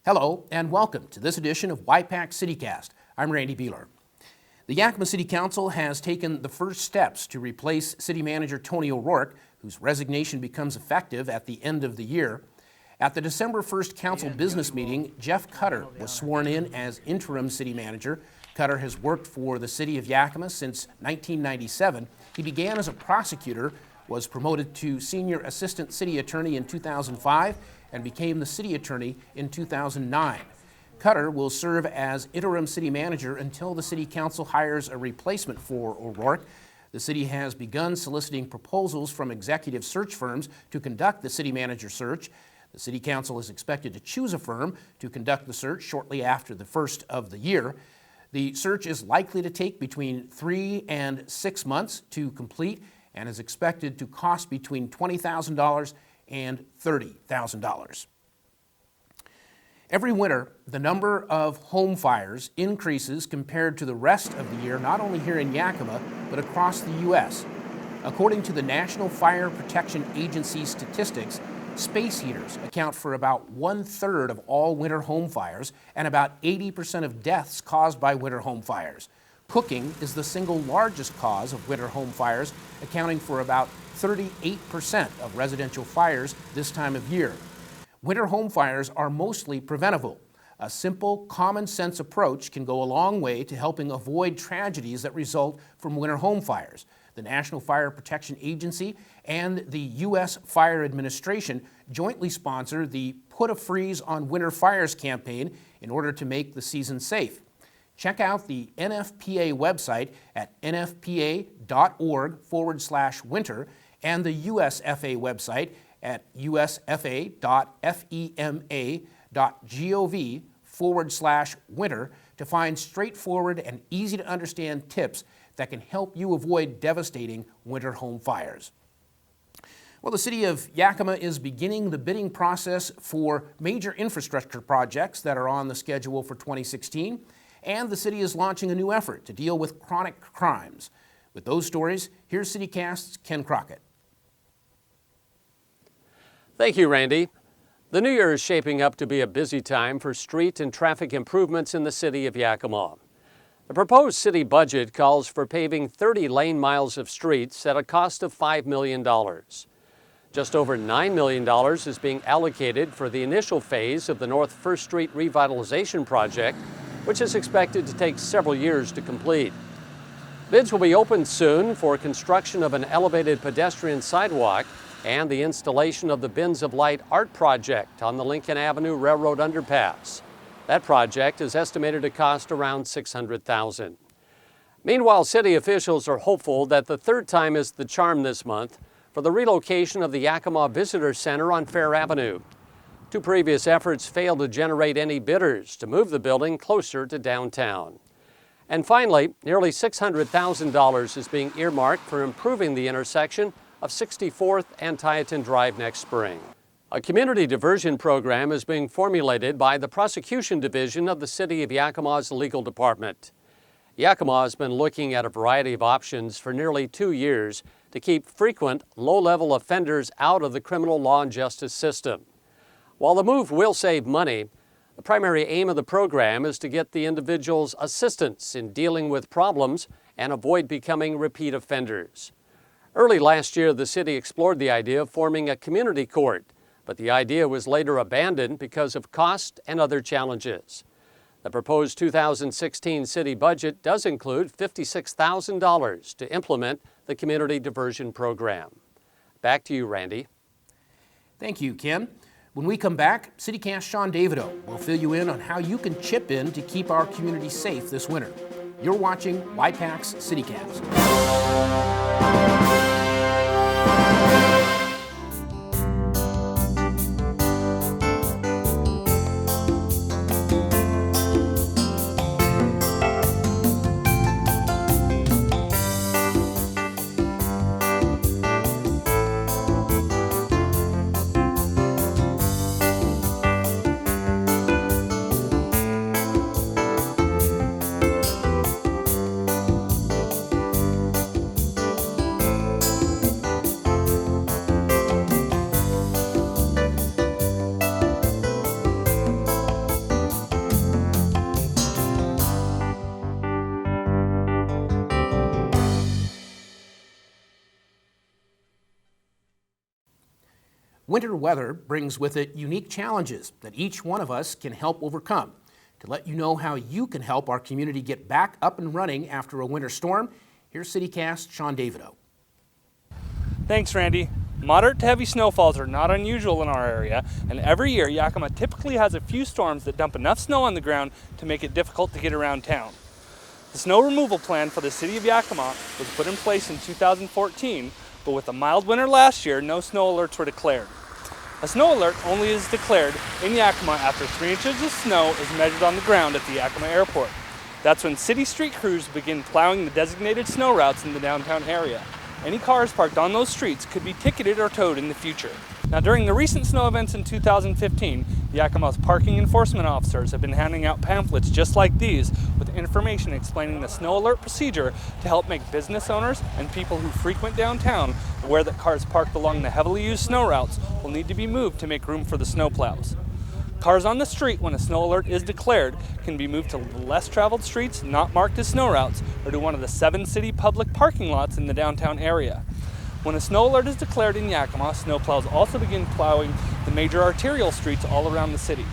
Hello and welcome to this edition of Y-PAC CityCast. I'm Randy Beeler. The Yakima City Council has taken the first steps to replace City Manager Tony O'Rourke, whose resignation becomes effective at the end of the year. At the December 1st Council business meeting, Jeff Cutter was sworn in as interim city manager. Cutter has worked for the City of Yakima since 1997. He began as a prosecutor, was promoted to senior assistant city attorney in 2005, and became the city attorney in 2009. Cutter will serve as interim city manager until the City Council hires a replacement for O'Rourke. The city has begun soliciting proposals from executive search firms to conduct the city manager search. The City Council is expected to choose a firm to conduct the search shortly after the first of the year. The search is likely to take between 3 and 6 months to complete and is expected to cost between $20,000 and $30,000. Every winter, the number of home fires increases compared to the rest of the year, not only here in Yakima, but across the U.S. According to the National Fire Protection Agency statistics, space heaters account for about 1/3 of all winter home fires and about 80% of deaths caused by winter home fires. Cooking is the single largest cause of winter home fires, accounting for about 38% of residential fires this time of year. Winter home fires are mostly preventable. A simple, common-sense approach can go a long way to helping avoid tragedies that result from winter home fires. The National Fire Protection Agency and the U.S. Fire Administration jointly sponsor the Put a Freeze on Winter Fires campaign in order to make the season safe. Check out the NFPA website at nfpa.org/winter and the USFA website at usfa.fema.gov/winter to find straightforward and easy to understand tips that can help you avoid devastating winter home fires. Well, the City of Yakima is beginning the bidding process for major infrastructure projects that are on the schedule for 2016. And the city is launching a new effort to deal with chronic crimes. With those stories, here's CityCast's Ken Crockett. Thank you, Randy. The new year is shaping up to be a busy time for street and traffic improvements in the city of Yakima. The proposed city budget calls for paving 30 lane miles of streets at a cost of $5 million. Just over $9 million is being allocated for the initial phase of the North First Street revitalization project, which is expected to take several years to complete. Bids will be opened soon for construction of an elevated pedestrian sidewalk and the installation of the Bins of Light art project on the Lincoln Avenue Railroad underpass. That project is estimated to cost around $600,000. Meanwhile, city officials are hopeful that the third time is the charm this month for the relocation of the Yakima Visitor Center on Fair Avenue. Two previous efforts failed to generate any bidders to move the building closer to downtown. And finally, nearly $600,000 is being earmarked for improving the intersection of 64th and Tieton Drive next spring. A community diversion program is being formulated by the Prosecution Division of the City of Yakima's Legal Department. Yakima has been looking at a variety of options for nearly 2 years to keep frequent, low-level offenders out of the criminal law and justice system. While the move will save money, the primary aim of the program is to get the individuals assistance in dealing with problems and avoid becoming repeat offenders. Early last year, the city explored the idea of forming a community court, but the idea was later abandoned because of cost and other challenges. The proposed 2016 city budget does include $56,000 to implement the community diversion program. Back to you, Randy. Thank you, Ken. When we come back, CityCast Sean Davido will fill you in on how you can chip in to keep our community safe this winter. You're watching Y-PAC's CityCast. Winter weather brings with it unique challenges that each one of us can help overcome. To let you know how you can help our community get back up and running after a winter storm, here's CityCast Sean Davido. Thanks, Randy. Moderate to heavy snowfalls are not unusual in our area, and every year Yakima typically has a few storms that dump enough snow on the ground to make it difficult to get around town. The snow removal plan for the City of Yakima was put in place in 2014, but with a mild winter last year, no snow alerts were declared. A snow alert only is declared in Yakima after 3 inches of snow is measured on the ground at the Yakima Airport. That's when city street crews begin plowing the designated snow routes in the downtown area. Any cars parked on those streets could be ticketed or towed in the future. Now, during the recent snow events in 2015, Yakima's parking enforcement officers have been handing out pamphlets just like these with information explaining the snow alert procedure to help make business owners and people who frequent downtown aware that cars parked along the heavily used snow routes will need to be moved to make room for the snow plows. Cars on the street when a snow alert is declared can be moved to less traveled streets not marked as snow routes or to one of the 7 city public parking lots in the downtown area. When a snow alert is declared in Yakima, snowplows also begin plowing the major arterial streets all around the city.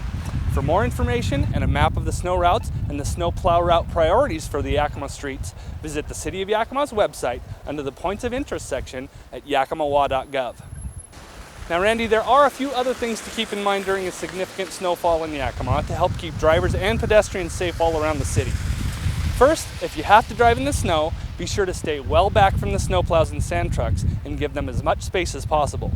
For more information and a map of the snow routes and the snowplow route priorities for the Yakima streets, visit the City of Yakima's website under the Points of Interest section at yakimawa.gov. Now, Randy, there are a few other things to keep in mind during a significant snowfall in Yakima to help keep drivers and pedestrians safe all around the city. First, if you have to drive in the snow, be sure to stay well back from the snowplows and sand trucks and give them as much space as possible.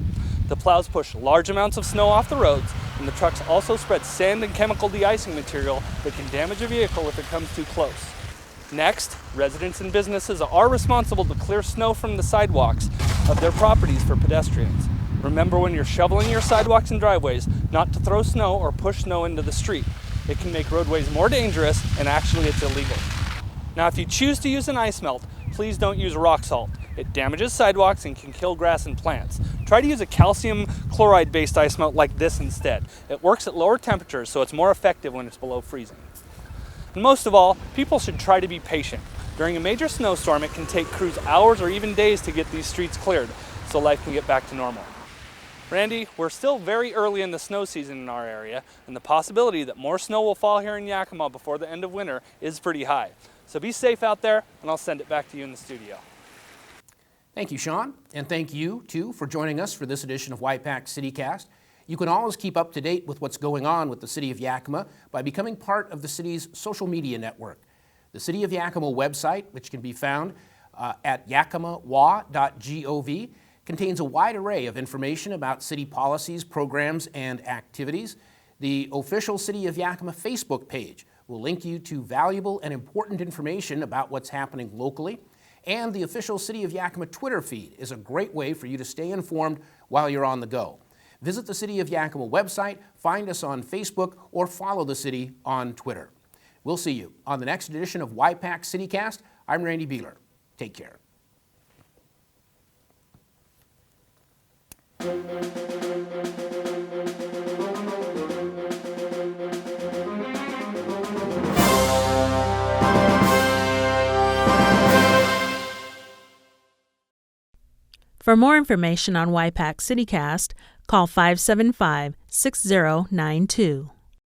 The plows push large amounts of snow off the roads, and the trucks also spread sand and chemical de-icing material that can damage a vehicle if it comes too close. Next, residents and businesses are responsible to clear snow from the sidewalks of their properties for pedestrians. Remember when you're shoveling your sidewalks and driveways not to throw snow or push snow into the street. It can make roadways more dangerous, and actually it's illegal. Now, if you choose to use an ice melt, please don't use rock salt. It damages sidewalks and can kill grass and plants. Try to use a calcium chloride-based ice melt like this instead. It works at lower temperatures, so it's more effective when it's below freezing. And most of all, people should try to be patient. During a major snowstorm, it can take crews hours or even days to get these streets cleared, so life can get back to normal. Randy, we're still very early in the snow season in our area, and the possibility that more snow will fall here in Yakima before the end of winter is pretty high. So be safe out there, and I'll send it back to you in the studio. Thank you, Sean, and thank you, too, for joining us for this edition of Y-PAC CityCast. You can always keep up to date with what's going on with the City of Yakima by becoming part of the city's social media network. The City of Yakima website, which can be found at yakimawa.gov, contains a wide array of information about city policies, programs, and activities. The official City of Yakima Facebook page will link you to valuable and important information about what's happening locally. And the official City of Yakima Twitter feed is a great way for you to stay informed while you're on the go. Visit the City of Yakima website, find us on Facebook, or follow the city on Twitter. We'll see you on the next edition of Y-PAC CityCast. I'm Randy Beeler. Take care. For more information on Y-PAC CityCast, call 575-6092.